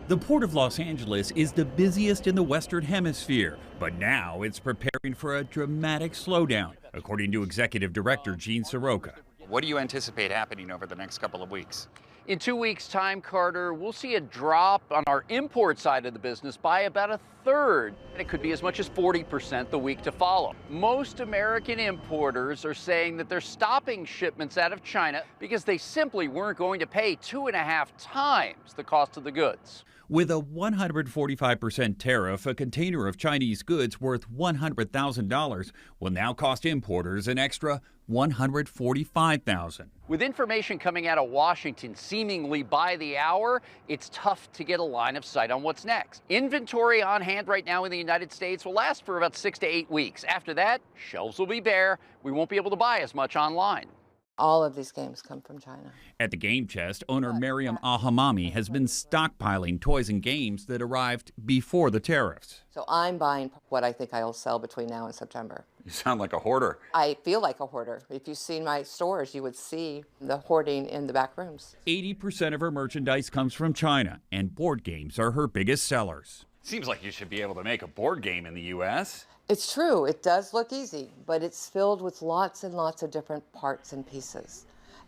The Port of Los Angeles is the busiest in the Western Hemisphere, but now it's preparing for a dramatic slowdown, according to Executive Director Gene Soroka. What do you anticipate happening over the next couple of weeks? In 2 weeks' time, Carter, we'll see a drop on our import side of the business by about a third. It could be as much as 40% the week to follow. Most American importers are saying that they're stopping shipments out of China because they simply weren't going to pay 2.5 times the cost of the goods. With a 145% tariff, a container of Chinese goods worth $100,000 will now cost importers an extra $145,000. With information coming out of Washington seemingly by the hour, it's tough to get a line of sight on what's next. Inventory on hand right now in the United States will last for about 6 to 8 weeks. After that, shelves will be bare. We won't be able to buy as much online. All of these games come from China. At the Game Chest, owner Mariam Alhamami has been stockpiling toys and games that arrived before the tariffs. So I'm buying what I think I'll sell between now and September. You sound like a hoarder. I feel like a hoarder. If you've seen my stores, you would see the hoarding in the back rooms. 80% of her merchandise comes from China, and board games are her biggest sellers. Seems like you should be able to make a board game in the U.S. It's true, it does look easy, but it's filled with lots and lots of different parts and pieces.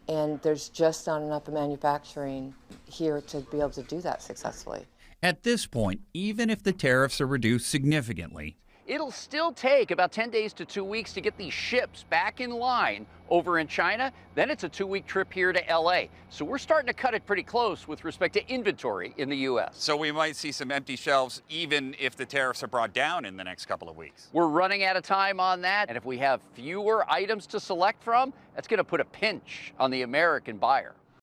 And there's just not enough manufacturing here to be able to do that successfully. At this point, even if the tariffs are reduced significantly, It'll still take about 10 days to 2 weeks to get these ships back in line over in China. Then it's a 2-week trip here to LA. So we're starting to cut it pretty close with respect to inventory in the U.S. So we might see some empty shelves even if the tariffs are brought down in the next couple of weeks. We're running out of time on that. And if we have fewer items to select from, that's going to put a pinch on the American buyer.